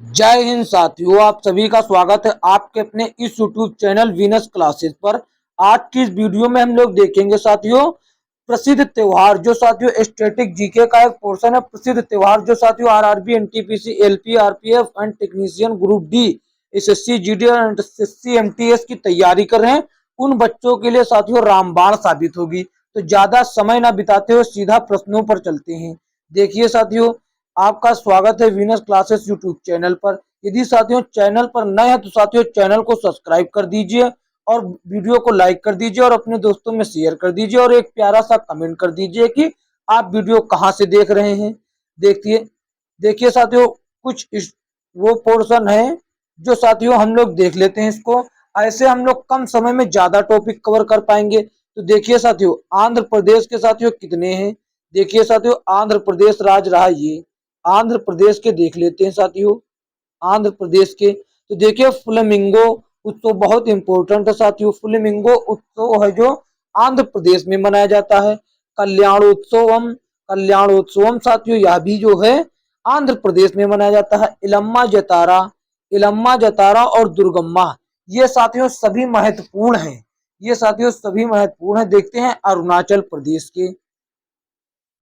जय हिंद साथियों, आप सभी का स्वागत है आपके अपने इस यूट्यूब चैनल वीनस क्लासेस पर। आज की इस वीडियो में हम लोग देखेंगे साथियों प्रसिद्ध त्योहार, जो साथियों स्टैटिक जीके का एक पोर्शन है। प्रसिद्ध त्योहार जो साथियों RRB, NTPC, LP, RPF and technician group D, SSC, GD और एसएससी एमटीएस की तैयारी कर रहे हैं, उन बच्चों के लिए साथियों रामबाण साबित होगी। तो ज्यादा समय ना बिताते हुए सीधा प्रश्नों पर चलते हैं। देखिए साथियों, आपका स्वागत है वीनस क्लासेस यूट्यूब चैनल पर। यदि साथियों चैनल पर नए हैं तो साथियों चैनल को सब्सक्राइब कर दीजिए और वीडियो को लाइक कर दीजिए और अपने दोस्तों में शेयर कर दीजिए और एक प्यारा सा कमेंट कर दीजिए कि आप वीडियो कहां से देख रहे हैं। देखिए देखिए साथियों, वो पोर्शन है जो साथियों हम लोग देख लेते हैं इसको। ऐसे हम लोग कम समय में ज्यादा टॉपिक कवर कर पाएंगे। तो देखिए साथियों, आंध्र प्रदेश के साथियों कितने हैं। देखिए साथियों, आंध्र प्रदेश राज्य रहा ये। आंध्र प्रदेश के देख लेते हैं साथियों, आंध्र प्रदेश के। तो देखिए फ्लेमिंगो उत्सव बहुत इंपॉर्टेंट है साथियों। फ्लेमिंगो उत्सव है जो आंध्र प्रदेश में मनाया जाता है। कल्याणोत्सवम, कल्याणोत्सवम साथियों यह भी जो है आंध्र प्रदेश में मनाया जाता है। इलम्मा जतारा, इलम्मा जतारा और दुर्गम्मा, ये साथियों सभी महत्वपूर्ण हैं। ये साथियों सभी महत्वपूर्ण है। देखते हैं अरुणाचल प्रदेश के।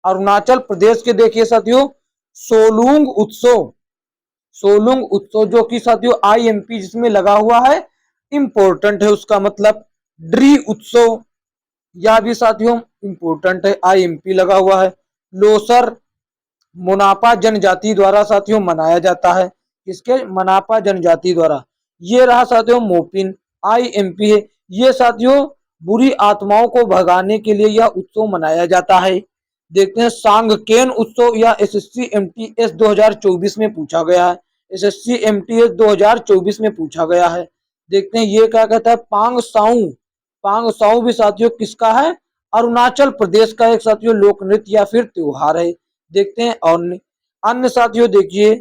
अरुणाचल प्रदेश के देखिए साथियों सोलुंग उत्सव, सोलुंग उत्सव जो कि साथियों आईएमपी जिसमें लगा हुआ है, इंपॉर्टेंट है उसका मतलब। ड्री उत्सव, यह भी साथियों इंपॉर्टेंट है, आईएमपी लगा हुआ है। लोसर मुनापा जनजाति द्वारा साथियों मनाया जाता है। किसके? मनापा जनजाति द्वारा। ये रहा साथियों मोपिन, आईएमपी है। ये साथियों बुरी आत्माओं को भगाने के लिए यह उत्सव मनाया जाता है। देखते हैं सांगकेन उत्सव, या एसएससी एमटीएस 2024 में पूछा गया है। एसएससी एमटीएस 2024 में पूछा गया है। देखते हैं ये क्या कहता है। पांग साउ, पांग साउ भी साथियों किसका है? अरुणाचल प्रदेश का एक साथियों लोक नृत्य या फिर त्योहार है। देखते हैं अन्य, अन्य साथियों देखिए,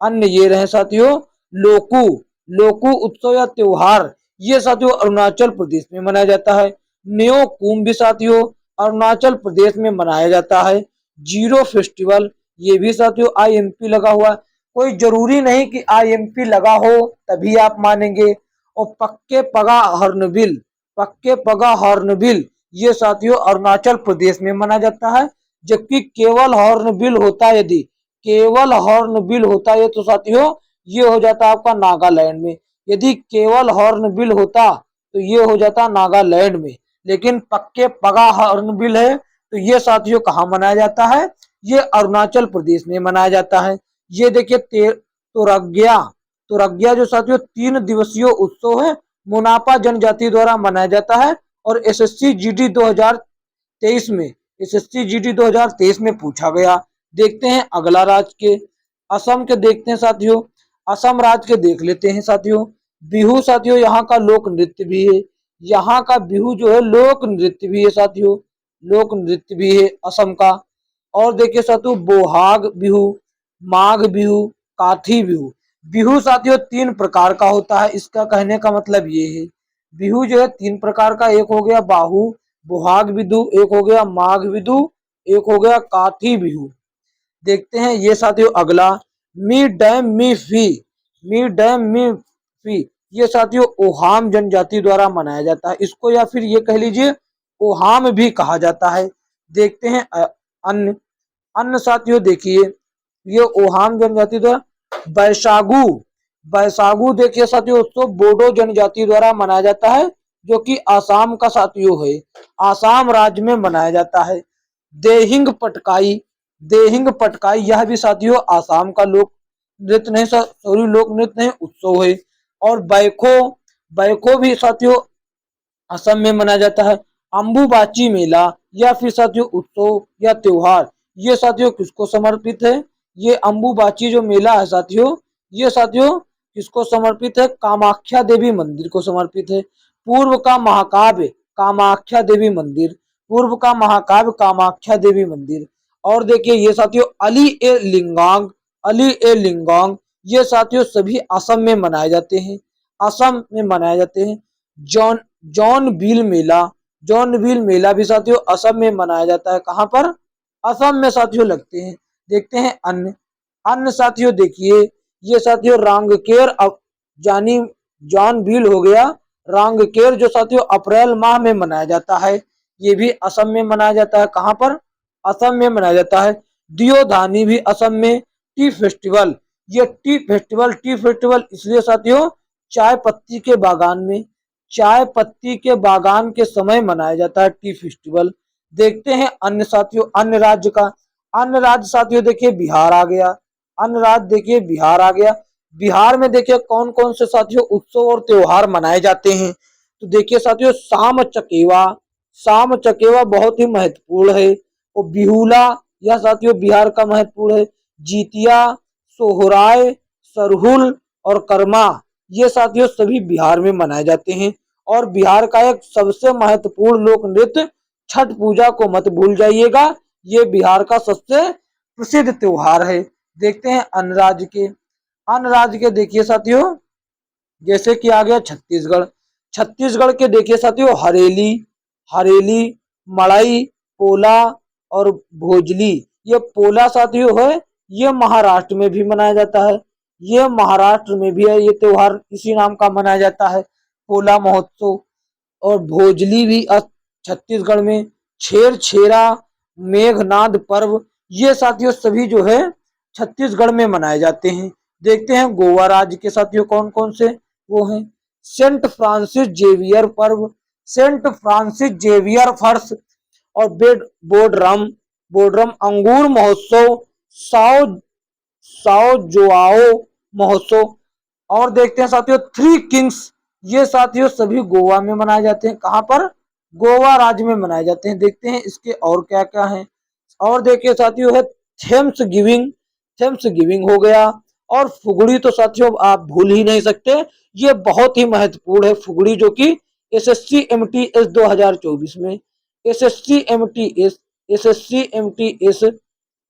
अन्य ये रहे साथियों लोकू, लोकू उत्सव या त्योहार, ये साथियों अरुणाचल प्रदेश में मनाया जाता है। न्यो कुंभ भी साथियों अरुणाचल प्रदेश में मनाया जाता है। जीरो फेस्टिवल, ये भी साथियों आईएमपी लगा हुआ है। कोई जरूरी नहीं कि आईएमपी लगा हो तभी आप मानेंगे। और पक्के पगा हॉर्नबिल, पक्के पगा हॉर्नबिल, ये साथियों अरुणाचल प्रदेश में मनाया जाता है। जबकि केवल हॉर्नबिल होता, यदि केवल हॉर्नबिल होता है तो साथियों ये हो जाता आपका नागालैंड में। यदि केवल हॉर्नबिल होता तो ये हो जाता नागालैंड में। लेकिन पक्के पगा हॉर्नबिल है तो ये साथियों कहाँ मनाया जाता है? ये अरुणाचल प्रदेश में मनाया जाता है। ये देखिए तुरग्या, तुरग्या जो साथियों 3 दिवसीय उत्सव है, मुनापा जनजाति द्वारा मनाया जाता है। और एसएससी जीडी 2023 में, एसएससी जीडी 2023 में पूछा गया। देखते हैं अगला राज्य के, असम के देखते हैं साथियों। असम राज्य के देख लेते हैं साथियों। बिहू साथियों यहाँ का लोक नृत्य भी है। यहाँ का बिहू जो है लोक नृत्य भी है साथियों, लोक नृत्य भी है असम का। और देखिए साथियों बोहाग बिहू, माघ बिहू, काठी बिहू। बिहू साथियों 3 प्रकार का होता है, इसका कहने का मतलब ये है। बिहू जो है 3 प्रकार का, एक हो गया बाहू बोहाग बिहू, एक हो गया माघ बिहू, एक हो गया काठी बिहू। देखते हैं ये साथियों अगला मी डैम मी फी, मी डैम मी फी, ये साथियों ओहाम जनजाति द्वारा मनाया जाता है। इसको या फिर ये कह लीजिए ओहाम भी कहा जाता है। देखते हैं अन्य, अन्य साथियों देखिए ये ओहाम जनजाति द्वारा बैसागु, बैसागु देखिए साथियों उत्सव बोडो जनजाति द्वारा मनाया जाता है, जो कि आसाम का साथियों है, आसाम राज्य में मनाया जाता है। देहिंग पटकाई, देहिंग पटकाई यह भी साथियों आसाम का लोक नृत्य नहीं, सॉरी लोक नृत्य नहीं उत्सव है। और बैखो, बैखो भी साथियों असम में मनाया जाता है। अम्बुबाची मेला या फिर साथियों उत्सव या त्योहार, ये साथियों किसको समर्पित है? ये अम्बुबाची जो मेला है साथियों, ये साथियों किसको समर्पित है? कामाख्या देवी मंदिर को समर्पित है। पूर्व का महाकाव्य कामाख्या देवी मंदिर, पूर्व का महाकाव्य कामाख्या देवी मंदिर। और देखिए ये साथियों अली ए लिंगांग, अली ए लिंगांग, ये साथियों सभी असम में मनाए जाते हैं, असम में मनाए जाते हैं। जॉन जॉन बिल मेला, जॉन बिल मेला भी साथियों असम में मनाया जाता है। कहां पर? असम में साथियों लगते हैं। देखते हैं अन्य, अन्य साथियों देखिए ये साथियों रांगकेर, अब जानी जॉन बिल हो गया। रांगकेर जो साथियों अप्रैल माह में मनाया जाता है, ये भी असम में मनाया जाता है। कहां पर? असम में मनाया जाता है। दियोधानी भी असम में। टी फेस्टिवल, ये टी फेस्टिवल इसलिए साथियों चाय पत्ती के बागान में, चाय पत्ती के बागान के समय मनाया जाता है टी फेस्टिवल। देखते हैं अन्य साथियों, अन्य राज्य का। अन्य राज्य साथियों देखिए बिहार आ गया। अन्य राज्य देखिए बिहार आ गया। बिहार में देखिए कौन कौन से साथियों उत्सव और त्योहार मनाए जाते हैं। तो देखिए साथियों शाम चकेवा, शाम चकेवा बहुत ही महत्वपूर्ण है। और बिहुला, यह साथियों बिहार का महत्वपूर्ण है। जीतिया, सोहराय, सरहुल और कर्मा, ये साथियों सभी बिहार में मनाए जाते हैं। और बिहार का एक सबसे महत्वपूर्ण लोक नृत्य छठ पूजा को मत भूल जाइएगा, ये बिहार का सबसे प्रसिद्ध त्योहार है। देखते हैं अन्य राज्य के। अन्य राज्य के देखिए साथियों, जैसे कि आ गया छत्तीसगढ़। छत्तीसगढ़ के देखिए साथियों हरेली, हरेली, मड़ई, पोला और भोजली। ये पोला साथियों है, ये महाराष्ट्र में भी मनाया जाता है। ये महाराष्ट्र में भी है, ये त्योहार इसी नाम का मनाया जाता है, पोला महोत्सव। और भोजली भी छत्तीसगढ़ में। छेर छेरा, मेघनाद पर्व, ये साथियों सभी जो है छत्तीसगढ़ में मनाए जाते हैं। देखते हैं गोवा राज्य के साथियों कौन कौन से वो हैं। सेंट फ्रांसिस जेवियर पर्व, सेंट फ्रांसिस जेवियर फर्स और बोडरम, बोडरम अंगूर महोत्सव, साओ साओ जोआओ महोत्सव। और देखते हैं साथियों थ्री किंग्स, ये साथियों सभी गोवा में मनाए जाते हैं। कहां पर? गोवा राज्य में मनाए जाते हैं। देखते हैं इसके और क्या क्या है। और देखिए साथियों है थेम्स गिविंग, थेम्स गिविंग हो गया। और फुगड़ी तो साथियों आप भूल ही नहीं सकते, ये बहुत ही महत्वपूर्ण है फुगड़ी, जो कि एसएससी एमटीएस 2024 में, एसएससी एमटीएस, एसएससी एमटीएस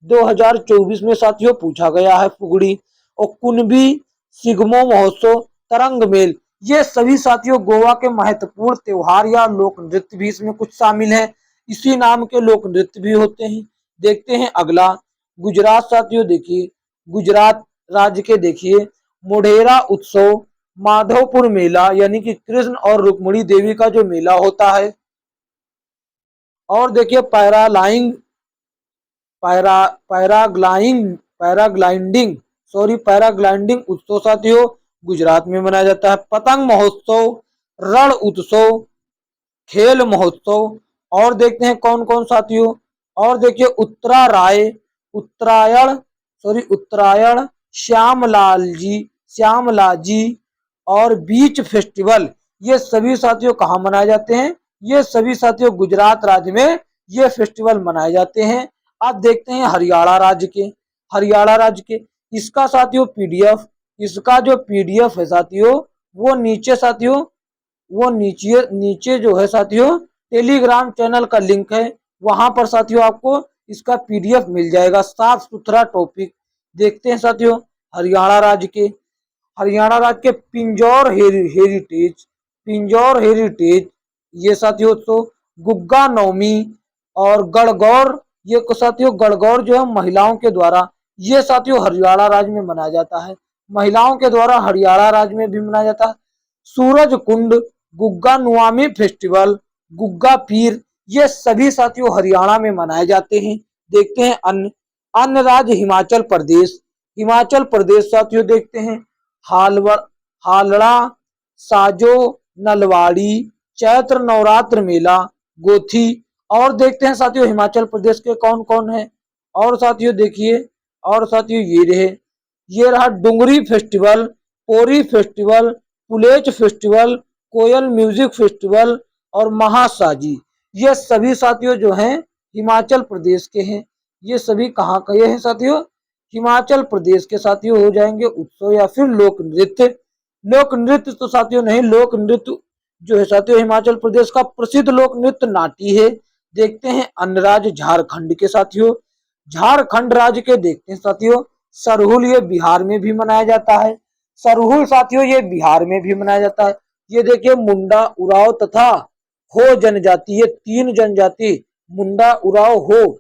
2024 में साथियों पूछा गया है फुगड़ी। और कुनबी, सिगमो महोत्सव, तरंग मेल, ये सभी साथियों गोवा के महत्वपूर्ण त्योहार या लोक नृत्य भी इसमें कुछ शामिल है। इसी नाम के लोक नृत्य भी होते हैं। देखते हैं अगला गुजरात साथियों। देखिए गुजरात राज्य के देखिए मोढेरा उत्सव, माधवपुर मेला, यानी कि कृष्ण और रुक्मिणी देवी का जो मेला होता है। और देखिए पैरालाइंग, पैराग्लाइडिंग, सॉरी पैराग्लाइडिंग उत्सव साथियों गुजरात में मनाया जाता है। पतंग महोत्सव, रण उत्सव, खेल महोत्सव। और देखते हैं कौन कौन साथियों। और देखिए उत्तराराय, उत्तरायण, सॉरी उत्तरायण, श्यामलाजी और बीच फेस्टिवल, ये सभी साथियों कहाँ मनाए जाते हैं? ये सभी साथियों गुजरात राज्य में ये फेस्टिवल मनाए जाते हैं। आप देखते हैं हरियाणा राज्य के, हरियाणा राज्य के, इसका साथियों पीडीएफ, इसका जो पीडीएफ है साथियों वो नीचे साथियों, वो नीचे नीचे जो है साथियों टेलीग्राम चैनल का लिंक है, वहां पर साथियों आपको इसका पीडीएफ मिल जाएगा, साफ सुथरा टॉपिक। देखते हैं साथियों हरियाणा राज्य के, हरियाणा राज्य के हेरिटेज, पिंजौर हेरिटेज, ये साथियों तो गुग्गा नवमी और गणगौर, ये साथियों गणगौर जो है महिलाओं के द्वारा, ये साथियों हरियाणा राज्य में मनाया जाता है, महिलाओं के द्वारा हरियाणा राज्य में भी मनाया जाता है। सूरज कुंड, गुग्गा नुआमी फेस्टिवल, गुग्गा पीर, ये सभी साथियों हरियाणा में मनाए जाते हैं। देखते हैं अन्य, अन्य राज्य हिमाचल प्रदेश, हिमाचल प्रदेश साथियों देखते हैं हालड़ा, साजो, नलवाड़ी, चैत्र नवरात्र मेला, गोथी। और देखते हैं साथियों हिमाचल प्रदेश के कौन कौन है। और साथियों देखिए, और साथियों ये रहे, ये रहा डुंगरी फेस्टिवल, पोरी फेस्टिवल, पुलेच फेस्टिवल, कोयल म्यूजिक फेस्टिवल और महासाजी, ये सभी साथियों जो हैं हिमाचल प्रदेश के हैं। ये सभी कहाँ के हैं साथियों? हिमाचल प्रदेश के साथियों हो जाएंगे उत्सव या फिर लोक नृत्य। लोक नृत्य तो साथियों नहीं, लोक नृत्य जो है साथियों हिमाचल प्रदेश का प्रसिद्ध लोक नृत्य नाटी है। देखते हैं अन्य राज्य झारखंड के साथियों, झारखंड राज्य के देखते हैं साथियों सरहुल, ये बिहार में भी मनाया जाता है। सरहुल साथियों ये बिहार में भी मनाया जाता है। ये देखिए मुंडा, उराव तथा हो जनजाति, ये तीन जनजाति मुंडा, उराव, हो,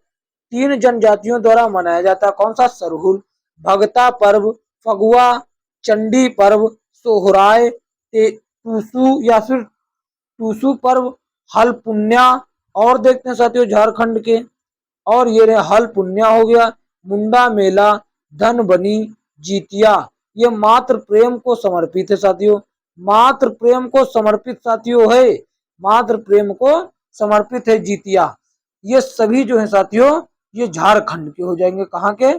तीन जनजातियों द्वारा मनाया जाता है कौन सा? सरहुल। भगता पर्व, फगुआ, चंडी पर्व, सोहराय, टूसू या फिर टूसू पर्व, हल पुन्या। और देखते हैं साथियों झारखंड के, और ये रहे हल पुन्या हो गया, मुंडा मेला, धन बनी, जीतिया। ये मातृ प्रेम को समर्पित है साथियों, मातृ प्रेम को समर्पित साथियों है, मातृ प्रेम को समर्पित है जीतिया। ये सभी जो है साथियों ये झारखंड के हो जाएंगे, कहाँ के,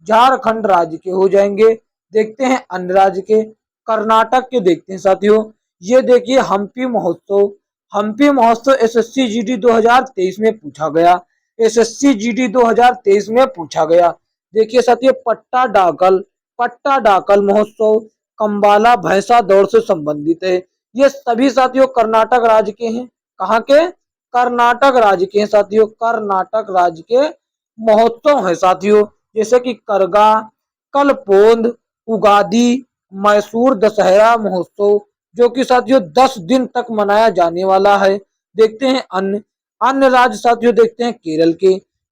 झारखंड राज्य के हो जाएंगे। देखते हैं अन्य राज्य के, कर्नाटक के देखते हैं साथियों। ये देखिए हम्पी महोत्सव, हम्पी महोत्सव एसएससी जीडी 2023 में पूछा गया, एसएससी जीडी 2023 में पूछा गया। देखिए साथियों पट्टा डाकल महोत्सव कंबाला भैंसा दौड़ से संबंधित है। ये सभी साथियों कर्नाटक राज्य के हैं, कहाँ के, कर्नाटक राज्य के हैं साथियों, कर्नाटक राज्य के महोत्सव है साथियों। जैसे कि करगा, कलपोंद, उगादी, मैसूर दशहरा महोत्सव, जो कि साथियों 10 दिन तक मनाया जाने वाला है। देखते हैं अन्य अन्य राज्य साथियों, देखते हैं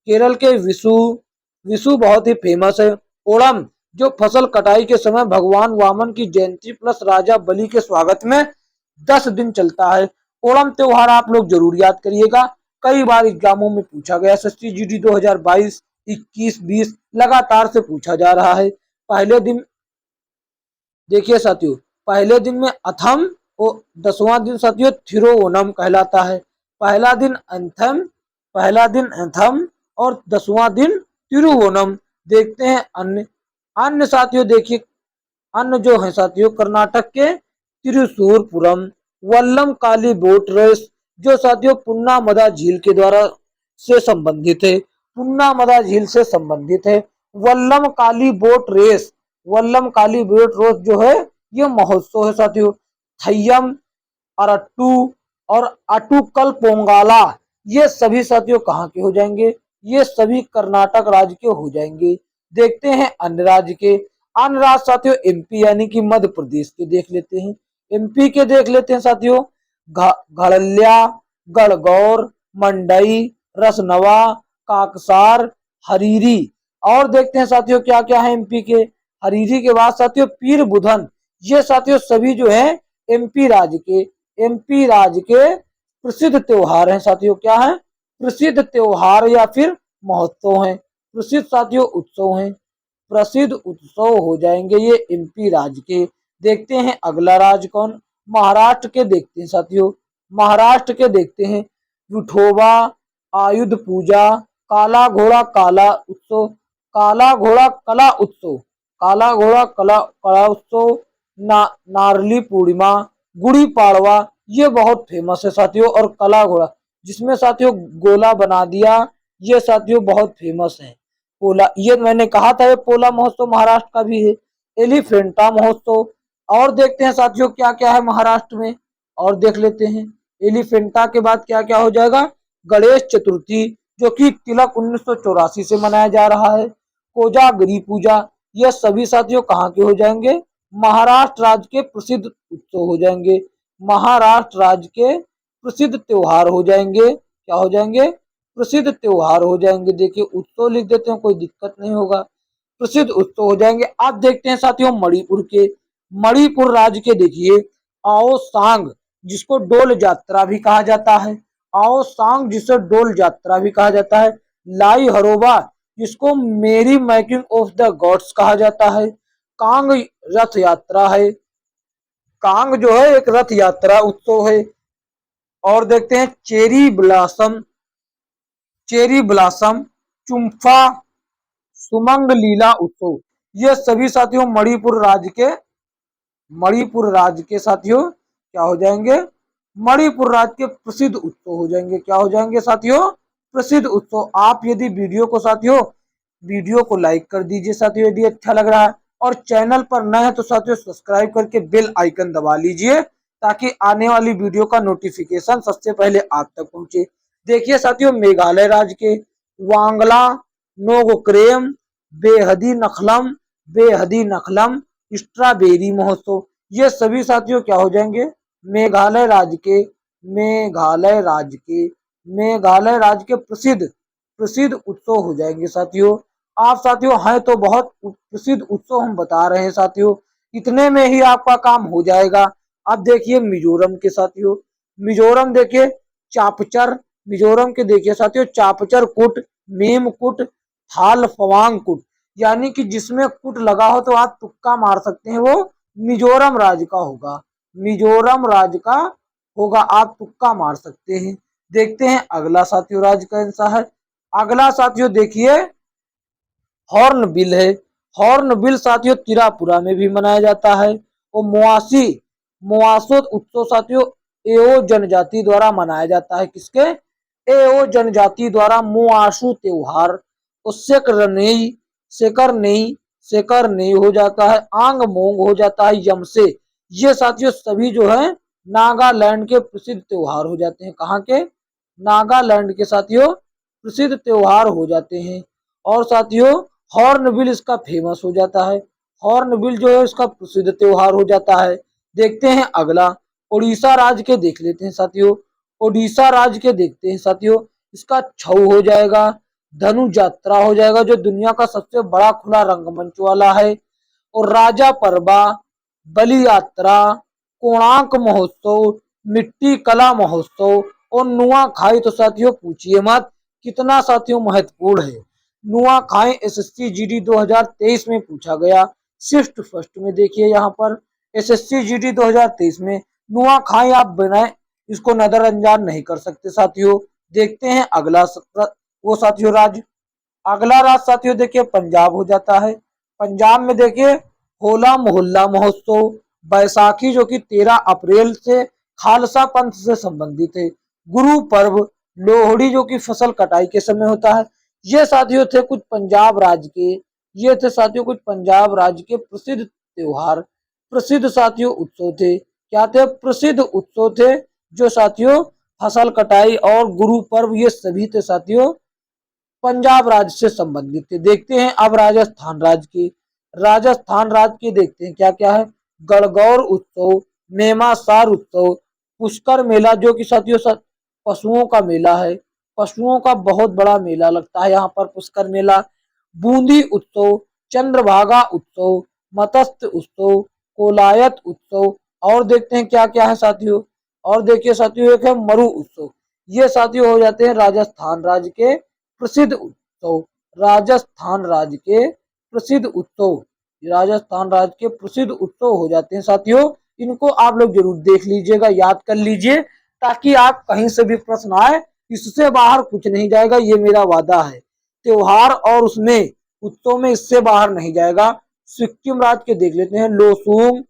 केरल के विशु, विशु बहुत ही फेमस है। ओणम जो फसल कटाई के समय भगवान वामन की जयंती प्लस राजा बलि के स्वागत में 10 दिन चलता है। ओणम त्योहार आप लोग जरूर याद करिएगा, कई बार एग्जामों में पूछा गया, एसएससी जीडी 2022, 21, 20 लगातार से पूछा जा रहा है। पहले दिन देखिए साथियों, पहले दिन में अथम और 10वां दिन साथियों थिरुओनम कहलाता है। पहला दिन एंथम, पहला दिन एंथम और 10वां दिन तिरुवोनम। देखते हैं अन्य अन्य साथियों, देखिए अन्य जो है साथियों कर्नाटक के त्रिशूरपुरम, वल्लम काली बोट रेस, जो साथियों पुन्नामदा झील के द्वारा से संबंधित है, पुन्नामदा झील से संबंधित है। वल्लम काली बोट रेस, वल्लम काली बोट रेस जो है ये महोत्सव है साथियों। थय्यम, अरट्टू और अटुकल पोंगाला, ये सभी साथियों कहाँ के हो जाएंगे, ये सभी कर्नाटक राज्य के हो जाएंगे। देखते हैं अन्य राज्य के, अन्य राज्य साथियों एमपी यानी कि मध्य प्रदेश के देख लेते हैं, एमपी के देख लेते हैं साथियों। घड़लिया, गणगौर, मंडई, रसनवा, काकसार, हरीरी। और देखते हैं साथियों क्या क्या है एमपी के, हरीरी के बाद साथियों पीर बुधन। ये साथियों सभी जो है एमपी राज्य के, एमपी राज्य के प्रसिद्ध त्योहार हैं साथियों, क्या है, प्रसिद्ध त्योहार या फिर महोत्सव हैं, प्रसिद्ध साथियों उत्सव हैं, प्रसिद्ध उत्सव हो जाएंगे ये एमपी राज्य के। देखते हैं अगला राज्य कौन, महाराष्ट्र के देखते हैं साथियों, महाराष्ट्र के देखते हैं। विठोबा, आयुध पूजा, काला घोड़ा काला उत्सव, काला घोड़ा कला उत्सव, काला घोड़ा कला कला उत्सव, नारली पूर्णिमा, गुड़ी पाड़वा, ये बहुत फेमस है साथियों। और कला घोड़ा जिसमें साथियों गोला बना दिया, ये साथियों बहुत फेमस है। पोला, ये मैंने कहा था ये पोला महोत्सव महाराष्ट्र का भी है। एलिफेंटा महोत्सव, और देखते हैं साथियों क्या क्या है महाराष्ट्र में, और देख लेते हैं। एलिफेंटा के बाद क्या क्या हो जाएगा, गणेश चतुर्थी, जो कि तिलक 1984 से मनाया जा रहा है। कोजागरी पूजा, ये सभी साथियों कहाँ के हो जाएंगे, महाराष्ट्र राज्य के प्रसिद्ध उत्सव हो जाएंगे, महाराष्ट्र राज्य के प्रसिद्ध त्योहार हो जाएंगे, क्या हो जाएंगे, प्रसिद्ध त्योहार हो जाएंगे। देखिए उत्सव लिख देते हैं, कोई दिक्कत नहीं होगा, प्रसिद्ध उत्सव हो जाएंगे। अब देखते हैं साथियों मणिपुर के, मणिपुर राज्य के देखिए आओ सांग, जिसको डोल यात्रा भी कहा जाता है, आओ सांग जिसे डोल यात्रा भी कहा जाता है। लाई हरोबा, जिसको मेरी मेकिंग ऑफ द गॉड्स कहा जाता है। कांग रथ यात्रा है, कांग जो है एक रथ यात्रा उत्सव है। और देखते हैं चेरी ब्लॉसम, चेरी ब्लॉसम, चुम्फा, सुमंग लीला उत्सव, ये सभी साथियों मणिपुर राज्य के साथियों क्या हो जाएंगे, मणिपुर राज्य के प्रसिद्ध उत्सव हो जाएंगे, क्या हो जाएंगे साथियों, प्रसिद्ध उत्सव। आप यदि वीडियो को लाइक कर दीजिए साथियों यदि अच्छा लग रहा है, और चैनल पर नए हैं तो साथियों सब्सक्राइब करके बेल आइकन दबा लीजिए, ताकि आने वाली वीडियो का नोटिफिकेशन सबसे पहले आप तक पहुंचे। देखिए साथियों मेघालय राज्य के वांगला, नोगोक्रेम, बेहदी नखलम स्ट्रॉबेरी महोत्सव, ये सभी साथियों क्या हो जाएंगे, मेघालय राज्य के, मेघालय राज्य के, मेघालय राज्य के प्रसिद्ध प्रसिद्ध उत्सव हो जाएंगे साथियों। आप साथियों हैं तो बहुत प्रसिद्ध उत्सव हम बता रहे हैं साथियों, इतने में ही आपका काम हो जाएगा। अब देखिए मिजोरम के साथियों, मिजोरम देखिए चापचर, मिजोरम के देखिए साथियों चापचर कुट, मेम कुट, थाल फवांग कुट, यानी कि जिसमें कुट लगा हो तो आप तुक्का मार सकते हैं वो मिजोरम राज्य का होगा, मिजोरम राज्य का होगा, आप तुक्का मार सकते हैं। देखते हैं अगला साथियों राज्य कौन सा है। अगला साथियों देखिए हॉर्नबिल है। हॉर्नबिल साथियों त्रिपुरा में भी मनाया जाता है। और मुआसी, मुआसो उत्सव साथियों एओ जनजाति द्वारा मनाया जाता है। किसके? एओ जनजाति द्वारा मुआसू त्योहार। और सेकरनेई, सेकरनेई, सेकरनेई हो जाता है, आंग मोंग हो जाता है यम से। ये साथियों सभी जो है नागालैंड के प्रसिद्ध त्योहार हो जाते हैं। कहाँ के? नागालैंड के साथियों प्रसिद्ध त्योहार हो जाते हैं। और साथियों हॉर्नबिल इसका फेमस हो जाता है, हॉर्नबिल जो है इसका प्रसिद्ध त्योहार हो जाता है। देखते हैं अगला उड़ीसा राज्य के देख लेते हैं साथियों, उड़ीसा राज्य के देखते हैं साथियों, इसका छऊ हो जाएगा, धनु यात्रा हो जाएगा जो दुनिया का सबसे बड़ा खुला रंगमंच वाला है। और राजा परबा, बलि यात्रा, कोणार्क महोत्सव, मिट्टी कला महोत्सव और नुआखाई तो साथियों पूछिए मत कितना साथियों महत्वपूर्ण है। नुआखाई एसएससी जीडी 2023 में पूछा गया, शिफ्ट फर्स्ट में देखिए यहाँ पर एसएससी जीडी 2023 में नुआखाई आप बनाए इसको नजरअंदाज नहीं कर सकते साथियों। देखते हैं अगला वो साथियों राज्य, अगला राज्य साथियों देखिए पंजाब हो जाता है। पंजाब में देखिए होला मोहल्ला महोत्सव, बैसाखी जो कि 13 अप्रैल से खालसा पंथ से संबंधित है, गुरु पर्व, लोहड़ी जो कि फसल कटाई के समय होता है। ये साथियों थे कुछ पंजाब राज्य के, ये थे साथियों कुछ पंजाब राज्य के प्रसिद्ध त्योहार, प्रसिद्ध साथियों उत्सव थे। क्या थे? प्रसिद्ध उत्सव थे जो साथियों फसल कटाई और गुरु पर्व ये सभी थे साथियों पंजाब राज्य से संबंधित थे। देखते हैं अब राजस्थान राज्य की, राजस्थान राज्य की देखते हैं क्या क्या है। गणगौर उत्सव, मेमासार उत्सव, पुष्कर मेला जो कि साथियों पशुओं का मेला है, पशुओं का बहुत बड़ा मेला लगता है यहाँ पर पुष्कर मेला। बूंदी उत्सव, चंद्रभागा उत्सव, मत्स्य उत्सव, कोलायत उत्सव। और देखते हैं क्या क्या है साथियों। और देखिए साथियों एक है मरु उत्सव। ये साथियों हो जाते हैं राजस्थान राज्य के प्रसिद्ध उत्सव, राजस्थान राज्य के प्रसिद्ध उत्सव, राजस्थान राज्य के प्रसिद्ध उत्सव हो जाते हैं साथियों। इनको आप लोग जरूर देख लीजिएगा, याद कर लीजिए ताकि आप कहीं से भी प्रश्न आए इससे बाहर कुछ नहीं जाएगा, ये मेरा वादा है। त्योहार और उसमें उत्सव में इससे बाहर नहीं जाएगा। सिक्किम राज्य के देख लेते हैं लोसूंग,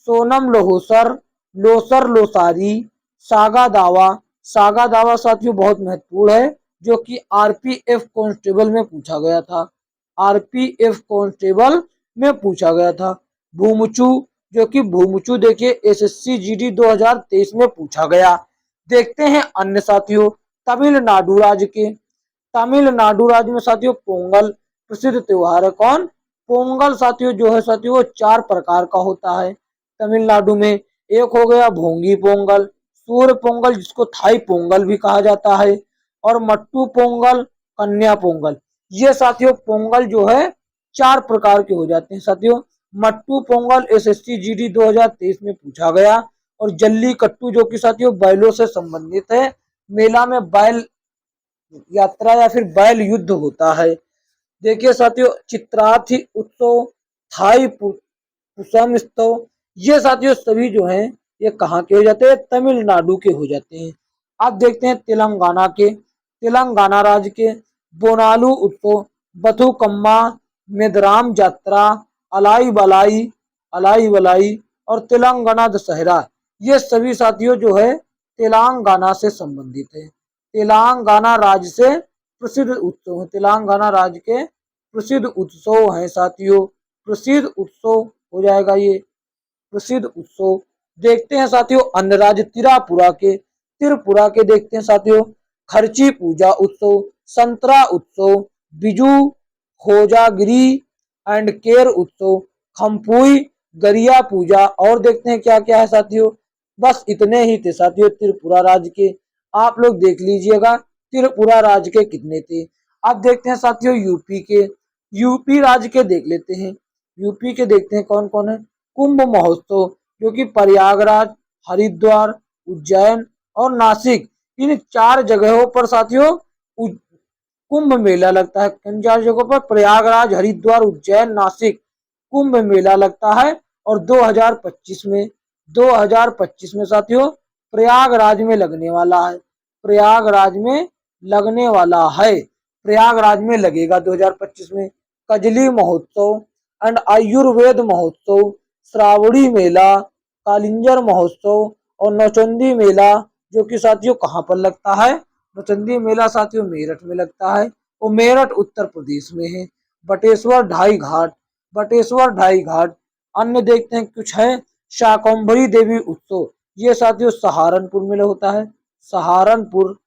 सोनम लोहोसर, लोसर लोसारी, सागा दावा। सागा दावा साथियों बहुत महत्वपूर्ण है जो कि आरपीएफ कांस्टेबल में पूछा गया था, आरपीएफ कांस्टेबल में पूछा गया था। भूमचू जो कि भूमचू देखिए एसएससी जीडी 2023 में पूछा गया। देखते हैं अन्य साथियों तमिलनाडु राज्य के, तमिलनाडु राज्य में साथियों पोंगल प्रसिद्ध त्योहार है। कौन? पोंगल साथियों जो है साथियों वो 4 प्रकार का होता है तमिलनाडु में। एक हो गया भोंगी पोंगल, सूर्य पोंगल जिसको थाई पोंगल भी कहा जाता है, और मट्टू पोंगल, कन्या पोंगल। ये साथियों पोंगल जो है 4 प्रकार के हो जाते हैं साथियों। मट्टू पोंगल एसएससी जीडी 2023 में पूछा गया। और जल्लीकट्टू जो कि साथियों बैलों से संबंधित है, मेला में बैल यात्रा या फिर बैल युद्ध होता है। देखिए साथियों चित्रार्थी उत्सव, थाई पुसमस्तव, ये साथियों सभी जो हैं ये कहाँ के हो जाते हैं? तमिलनाडु के हो जाते हैं। अब देखते हैं तेलंगाना के, तेलंगाना राज्य के बोनालू उत्सव, बथुकम्मा, मेदराम यात्रा, अलाई बलाई, अलाई बलाई और तेलंगाना दशहरा। ये सभी साथियों जो है तेलंगाना से संबंधित है, तेलंगाना राज्य से प्रसिद्ध उत्सव है, तेलंगाना राज्य के प्रसिद्ध उत्सव हैं साथियों। प्रसिद्ध उत्सव हो जाएगा ये प्रसिद्ध उत्सव। देखते हैं साथियों अन्य राज्य त्रिपुरा के, त्रिपुरा के देखते हैं साथियों खर्ची पूजा उत्सव, संतरा उत्सव, बिजू खोजागिरी एंड केर उत्सव, खम्पुई गरिया पूजा। और देखते हैं क्या क्या है साथियों। बस इतने ही थे साथियों त्रिपुरा राज्य के, आप लोग देख लीजिएगा त्रिपुरा राज्य के कितने थे। अब देखते हैं साथियों यूपी के, यूपी राज्य के देख लेते हैं। यूपी के देखते हैं कौन कौन है। कुंभ महोत्सव जो कि प्रयागराज, हरिद्वार, उज्जैन और नासिक, इन 4 जगहों पर साथियों कुंभ मेला लगता है। इन 4 जगहों पर प्रयागराज, हरिद्वार, उज्जैन, नासिक कुंभ मेला लगता है। और 2025 में साथियों प्रयागराज में लगने वाला है। प्रयागराज में लगने वाला है, प्रयागराज में लगेगा 2025 में। कजली महोत्सव एंड आयुर्वेद महोत्सव, श्रावणी मेला, कालिंजर महोत्सव और नौचंदी मेला जो कि साथियों कहाँ पर लगता है। नौचंदी मेला साथियों मेरठ में लगता है, वो मेरठ उत्तर प्रदेश में है। बटेश्वर ढाई घाट, बटेश्वर ढाई घाट। अन्य देखते हैं कुछ है। शाकंभरी देवी उत्सव, ये साथियों सहारनपुर में होता है। सहारनपुर,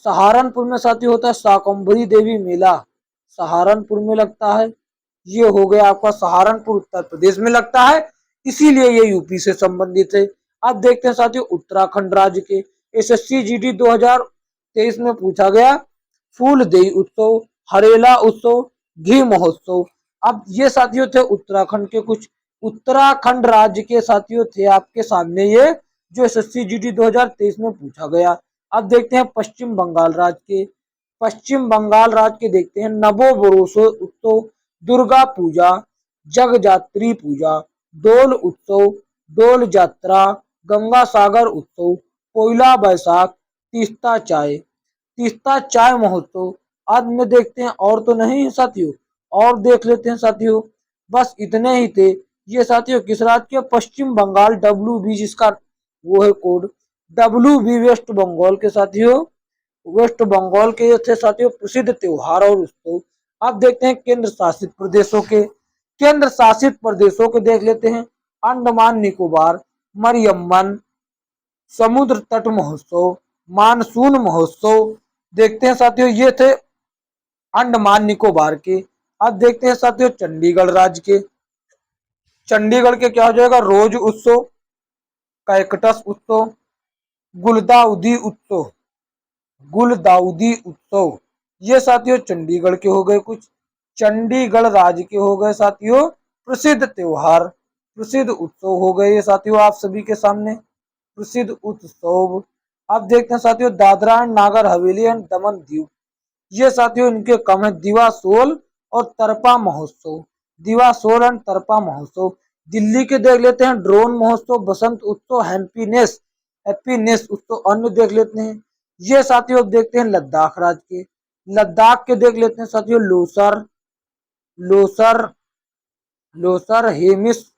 सहारनपुर में साथियों होता है शाकंभरी देवी मेला, सहारनपुर में लगता है। ये हो गया आपका सहारनपुर उत्तर प्रदेश में लगता है, इसीलिए ये यूपी से संबंधित है। अब देखते हैं साथियों उत्तराखंड राज्य के। एसएससी जीडी 2023 में पूछा गया। फूलदेई उत्सव, हरेला उत्सव, घी महोत्सव। अब ये साथियों थे उत्तराखंड के कुछ, उत्तराखंड राज्य के साथियों थे आपके सामने ये, जो एसएससी जीडी 2023 में पूछा गया। अब देखते हैं पश्चिम बंगाल राज्य के। पश्चिम बंगाल राज्य के देखते हैं नवोबरोसो उत्सव, दुर्गा पूजा, जगजात्री पूजा, डोल उत्सव, डोल यात्रा, गंगा सागर उत्सव, पोइला बैसाख, तीस्ता चाय, तीस्ता चाय महोत्सव। आज में देखते हैं और तो नहीं है साथियों, और देख लेते हैं साथियों। बस इतने ही थे ये साथियों किस राज्य के, पश्चिम बंगाल, WB जिसका वो है कोड, WB वेस्ट बंगाल के साथियों, वेस्ट बंगाल के ये थे साथियों प्रसिद्ध त्योहार और उत्सव। अब देखते हैं केंद्र शासित प्रदेशों के, केंद्र शासित प्रदेशों के देख लेते हैं। अंडमान निकोबार, मरियम्मन, समुद्र तट महोत्सव, मानसून महोत्सव। देखते हैं साथियों ये थे अंडमान निकोबार के। अब देखते हैं साथियों चंडीगढ़ राज्य के। चंडीगढ़ के क्या हो जाएगा, रोज उत्सव, कैकटस उत्सव, गुलदाउदी उत्सव, गुलदाउदी उत्सव। ये साथियों चंडीगढ़ के हो गए कुछ। चंडीगढ़ राज्य के हो गए साथियों प्रसिद्ध त्योहार, प्रसिद्ध उत्सव हो गए ये साथियों आप सभी के सामने, प्रसिद्ध उत्सव। अब देखते हैं साथियों दादरा एंड नागर हवेली एंड दमन दीव, ये साथियों इनके कम है। दिवा सोल और तरपा महोत्सव, दिवा सोल एंड तरपा महोत्सव। दिल्ली के देख लेते हैं ड्रोन महोत्सव, बसंत उत्सव, हैप्पीनेस, हैप्पीनेस उत्सव। अन्य देख लेते हैं ये साथियों देखते हैं लद्दाख राज्य के। लद्दाख के देख लेते हैं साथियों लोसर, लोसर, लोसर, हेमिस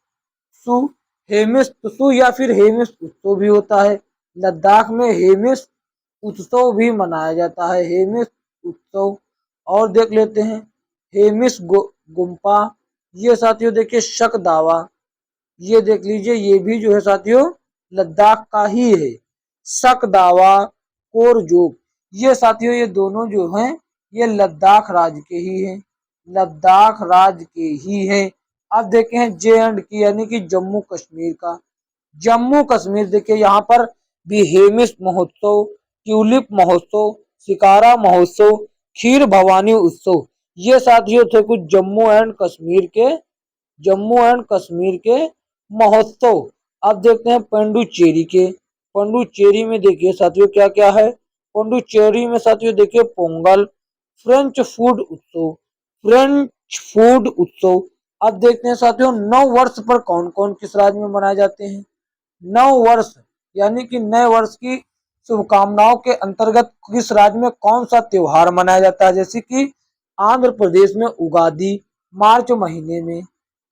हेमिस तुसु या फिर हेमिस उत्सव भी होता है। लद्दाख में हेमिस उत्सव भी मनाया जाता है, हेमिस उत्सव। और देख लेते हैं हेमिस गुम्पा, ये साथियों देखिए शक दावा, ये देख लीजिए ये भी जो है साथियों लद्दाख का ही है। शक दावा, कोरजोक, ये साथियों ये दोनों जो हैं ये लद्दाख राज्य के ही हैं, लद्दाख राज्य के ही हैं। अब देखें J&K यानी कि जम्मू कश्मीर का। जम्मू कश्मीर देखिए यहाँ पर भी हेमिस महोत्सव, ट्यूलिप महोत्सव, शिकारा महोत्सव, खीर भवानी उत्सव, ये साथियों थे कुछ जम्मू एंड कश्मीर के, जम्मू एंड कश्मीर के महोत्सव। अब देखते हैं पंडुचेरी के। पंडुचेरी में देखिए साथियों क्या क्या है। पंडुचेरी में साथियों देखिए पोंगल, फ्रेंच फूड उत्सव, फ्रेंच फूड उत्सव। अब देखते हैं साथियों नव वर्ष पर कौन कौन किस राज्य में मनाए जाते हैं। नव वर्ष यानी कि नए वर्ष की शुभकामनाओं के अंतर्गत किस राज्य में कौन सा त्योहार मनाया जाता है, जैसे कि आंध्र प्रदेश में उगादी मार्च महीने में,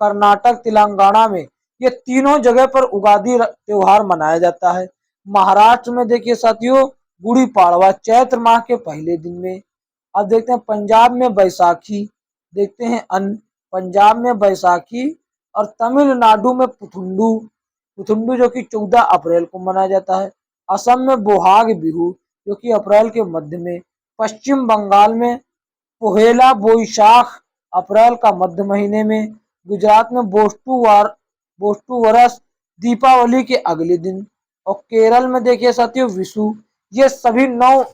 कर्नाटक तेलंगाना में ये तीनों जगह पर उगादी त्योहार मनाया जाता है। महाराष्ट्र में देखिए साथियों गुड़ी पाड़वा चैत्र माह के पहले दिन में। अब देखते हैं पंजाब में बैसाखी, देखते हैं अन्न, पंजाब में बैसाखी। और तमिलनाडु में पुथुंडू, पुथुंडू जो कि 14 अप्रैल को मनाया जाता है। असम में बोहाग बिहू जो कि अप्रैल के मध्य में। पश्चिम बंगाल में पोहेला बोईशाख अप्रैल का मध्य महीने में। गुजरात में बोस्टू वरस दीपावली के अगले दिन। और केरल में देखिए साथियों विशु। ये सभी 9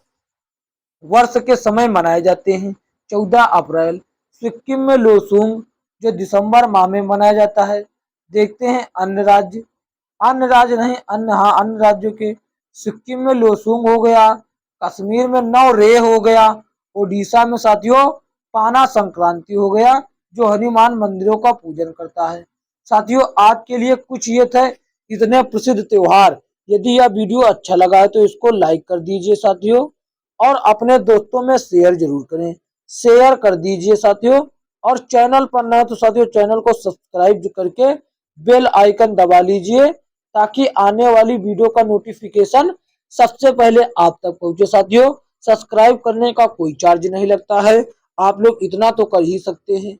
वर्ष के समय मनाए जाते हैं। 14 अप्रैल सिक्किम में लोसूंग, जो दिसंबर माह में मनाया जाता है। देखते हैं अन्य राज्य, अन्य राज्य नहीं अन्य, हाँ अन्य राज्यों के, सिक्किम में लोसूंग हो गया, कश्मीर में नवरेह हो गया, ओडिशा में साथियों पाना संक्रांति हो गया, जो हनुमान मंदिरों का पूजन करता है। साथियों आज के लिए कुछ ये थे इतने प्रसिद्ध त्योहार। यदि यह वीडियो अच्छा लगा है तो इसको लाइक कर दीजिए साथियों, और अपने दोस्तों में शेयर जरूर करें, शेयर कर दीजिए साथियों। और चैनल पर नए तो साथियों चैनल को सब्सक्राइब करके बेल आइकन दबा लीजिए, ताकि आने वाली वीडियो का नोटिफिकेशन सबसे पहले आप तक पहुंचे। साथियों सब्सक्राइब करने का कोई चार्ज नहीं लगता है, आप लोग इतना तो कर ही सकते हैं।